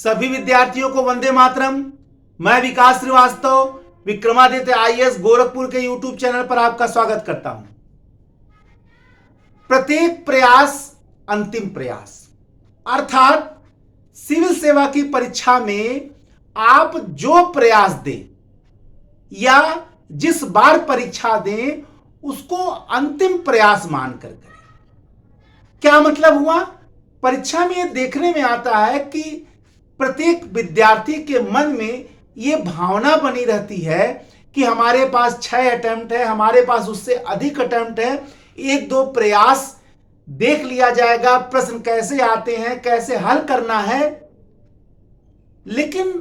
सभी विद्यार्थियों को वंदे मातरम। मैं विकास श्रीवास्तव विक्रमादित्य आईएएस गोरखपुर के यूट्यूब चैनल पर आपका स्वागत करता हूं। प्रत्येक प्रयास अंतिम प्रयास, अर्थात सिविल सेवा की परीक्षा में आप जो प्रयास दें या जिस बार परीक्षा दें उसको अंतिम प्रयास मानकर करें। क्या मतलब हुआ? परीक्षा में यह देखने में आता है कि प्रत्येक विद्यार्थी के मन में यह भावना बनी रहती है कि हमारे पास 6 अटेम्प्ट है, हमारे पास उससे अधिक अटेम्प्ट है, 1-2 प्रयास देख लिया जाएगा, प्रश्न कैसे आते हैं, कैसे हल करना है। लेकिन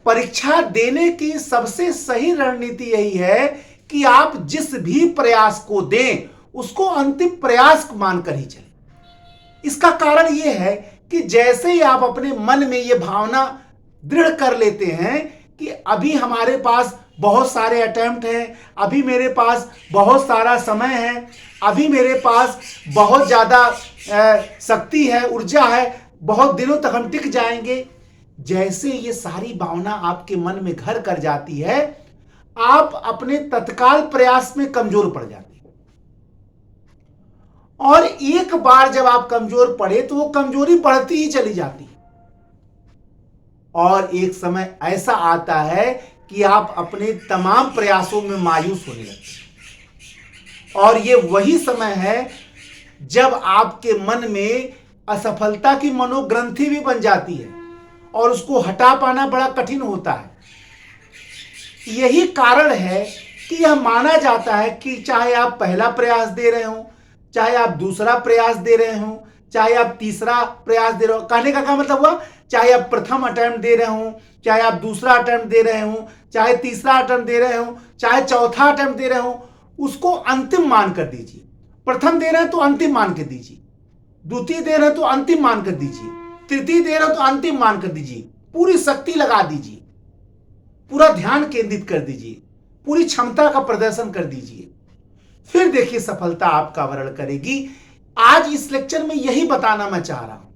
परीक्षा देने की सबसे सही रणनीति यही है कि आप जिस भी प्रयास को दें उसको अंतिम प्रयास मानकर ही चलें। इसका कारण यह है कि जैसे ही आप अपने मन में यह भावना दृढ़ कर लेते हैं कि अभी हमारे पास बहुत सारे अटेम्प्ट हैं, अभी मेरे पास बहुत सारा समय है, अभी मेरे पास बहुत ज़्यादा शक्ति है, ऊर्जा है, बहुत दिनों तक हम टिक जाएंगे, जैसे ये सारी भावना आपके मन में घर कर जाती है, आप अपने तत्काल प्रयास में कमजोर पड़ जाते हैं। और एक बार जब आप कमजोर पड़े तो वो कमजोरी बढ़ती ही चली जाती है और एक समय ऐसा आता है कि आप अपने तमाम प्रयासों में मायूस होने लगते हैं। और ये वही समय है जब आपके मन में असफलता की मनोग्रंथि भी बन जाती है और उसको हटा पाना बड़ा कठिन होता है। यही कारण है कि यह माना जाता है कि चाहे आप पहला प्रयास दे रहे हो, चाहे आप दूसरा प्रयास दे रहे हो, चाहे आप तीसरा प्रयास दे रहे हो, कहने का क्या मतलब हुआ, चाहे आप प्रथम अटेम्प्ट दे रहे हो, चाहे आप दूसरा अटेम्प्ट दे रहे हो, चाहे तीसरा अटेम्प्ट दे रहे हो, चाहे चौथा अटेम्प्ट दे रहे हो, उसको अंतिम मान कर दीजिए। प्रथम दे रहे हैं तो अंतिम मान कर दीजिए, द्वितीय दे रहे हैं तो अंतिम मान कर दीजिए, तृतीय दे रहे हो तो अंतिम मान कर दीजिए। पूरी शक्ति लगा दीजिए, पूरा ध्यान केंद्रित कर दीजिए, पूरी क्षमता का प्रदर्शन कर दीजिए, फिर देखिए सफलता आपका वर्ण करेगी। आज इस लेक्चर में यही बताना मैं चाह रहा हूं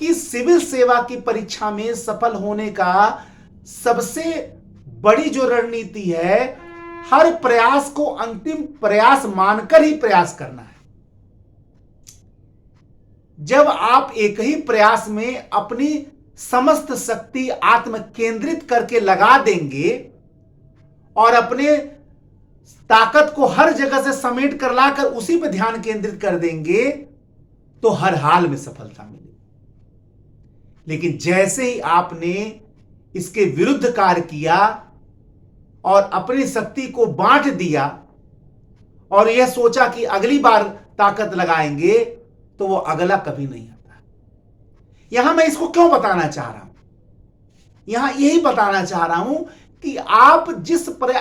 कि सिविल सेवा की परीक्षा में सफल होने का सबसे बड़ी जो रणनीति है, हर प्रयास को अंतिम प्रयास मानकर ही प्रयास करना है। जब आप एक ही प्रयास में अपनी समस्त शक्ति आत्म केंद्रित करके लगा देंगे और अपने ताकत को हर जगह से समेट कर लाकर उसी पर ध्यान केंद्रित कर देंगे तो हर हाल में सफलता मिलेगी। लेकिन जैसे ही आपने इसके विरुद्ध कार्य किया और अपनी शक्ति को बांट दिया और यह सोचा कि अगली बार ताकत लगाएंगे, तो वो अगला कभी नहीं आता। यहां मैं इसको क्यों बताना चाह रहा हूं? यहां यही बताना चाह रहा हूं कि आप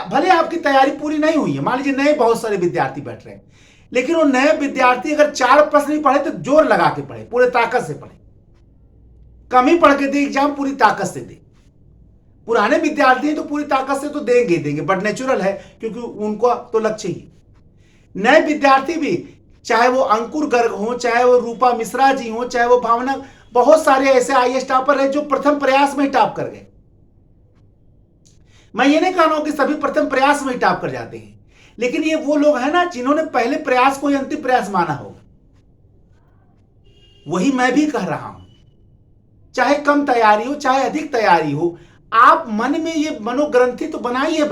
भले आपकी तैयारी पूरी नहीं हुई है, मान लीजिए नए बहुत सारे विद्यार्थी बैठ रहे हैं, लेकिन वो नए विद्यार्थी अगर 4 प्रश्न ही पढ़े तो जोर लगा के पढ़े, पूरे ताकत से पढ़े। कम ही पढ़ के दे एग्जाम, पूरी ताकत से दे। पुराने विद्यार्थी तो पूरी ताकत से तो देंगे, बट नेचुरल है क्योंकि उनको तो लक्ष्य ही। नए विद्यार्थी भी, चाहे वो अंकुर गर्ग हो, चाहे वो रूपा मिश्रा जी हो, चाहे वो भावना, बहुत सारे ऐसे आईएएस टॉपर है जो प्रथम प्रयास में ही टॉप कर गए। मैं ये नहीं कह रहा हूं कि सभी प्रथम प्रयास में ही टॉप कर जाते हैं, लेकिन ये वो लोग हैं ना जिन्होंने पहले प्रयास को ही अंतिम प्रयास माना होगा। वही मैं भी कह रहा हूं, चाहे कम तैयारी हो चाहे अधिक तैयारी हो, आप मन में ये मनोग्रंथि तो बनाइए,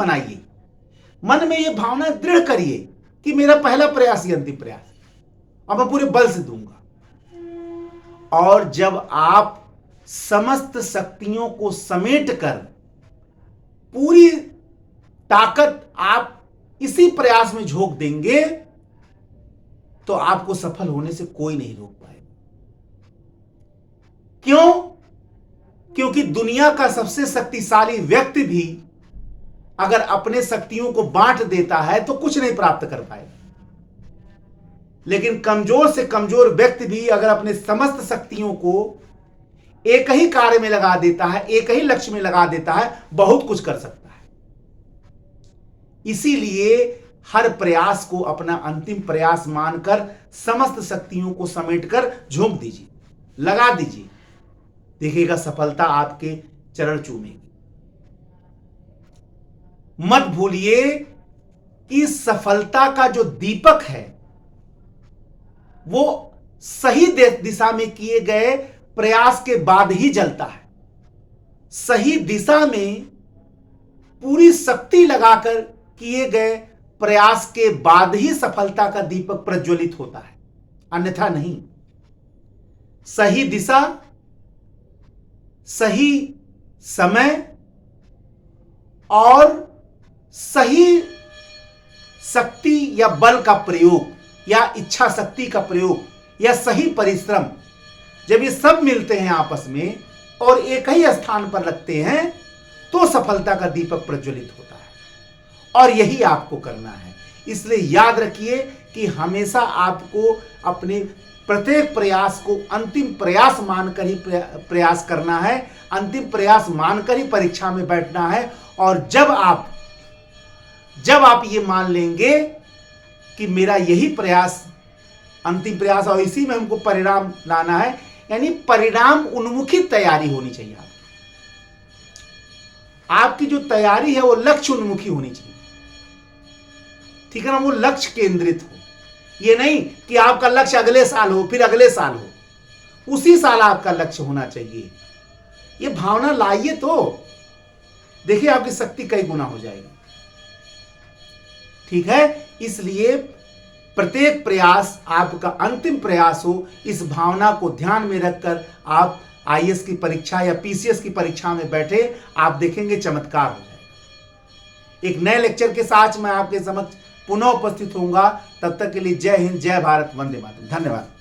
मन में ये भावना दृढ़ करिए कि मेरा पहला प्रयास ही अंतिम प्रयास है, अब मैं पूरे बल से दूंगा। और जब आप समस्त शक्तियों को समेट कर पूरी ताकत आप इसी प्रयास में झोंक देंगे तो आपको सफल होने से कोई नहीं रोक पाएगा। क्यों? क्योंकि दुनिया का सबसे शक्तिशाली व्यक्ति भी अगर अपने शक्तियों को बांट देता है तो कुछ नहीं प्राप्त कर पाएगा, लेकिन कमजोर से कमजोर व्यक्ति भी अगर अपने समस्त शक्तियों को एक ही कार्य में लगा देता है, एक ही लक्ष्य में लगा देता है, बहुत कुछ कर सकता है। इसीलिए हर प्रयास को अपना अंतिम प्रयास मानकर समस्त शक्तियों को समेटकर झोंक दीजिए, लगा दीजिए। देखिएगा सफलता आपके चरण चूमेगी। मत भूलिए इस सफलता का जो दीपक है वो सही दिशा में किए गए प्रयास के बाद ही जलता है। सही दिशा में पूरी शक्ति लगाकर किए गए प्रयास के बाद ही सफलता का दीपक प्रज्वलित होता है, अन्यथा नहीं। सही दिशा, सही समय और सही शक्ति या बल का प्रयोग या इच्छा शक्ति का प्रयोग या सही परिश्रम, जब ये सब मिलते हैं आपस में और एक ही स्थान पर लगते हैं तो सफलता का दीपक प्रज्वलित होता है। और यही आपको करना है। इसलिए याद रखिए कि हमेशा आपको अपने प्रत्येक प्रयास को अंतिम प्रयास मानकर ही प्रयास करना है, अंतिम प्रयास मानकर ही परीक्षा में बैठना है। और जब आप ये मान लेंगे कि मेरा यही प्रयास अंतिम प्रयास और इसी में हमको परिणाम लाना है, यानी परिणाम उन्मुखी तैयारी होनी चाहिए। आपकी जो तैयारी है वो लक्ष्य उन्मुखी होनी चाहिए, ठीक है ना, वो लक्ष्य केंद्रित हो। ये नहीं कि आपका लक्ष्य अगले साल हो, फिर अगले साल हो, उसी साल आपका लक्ष्य होना चाहिए। ये भावना लाइए तो देखिए आपकी शक्ति कई गुना हो जाएगी, ठीक है। इसलिए प्रत्येक प्रयास आपका अंतिम प्रयास हो, इस भावना को ध्यान में रखकर आप आईएएस की परीक्षा या पीसीएस की परीक्षा में बैठे, आप देखेंगे चमत्कार हो जाएगा। एक नए लेक्चर के साथ मैं आपके समक्ष पुनः उपस्थित होऊंगा। तब तक के लिए जय हिंद, जय भारत, वंदे मातरम। धन्यवाद।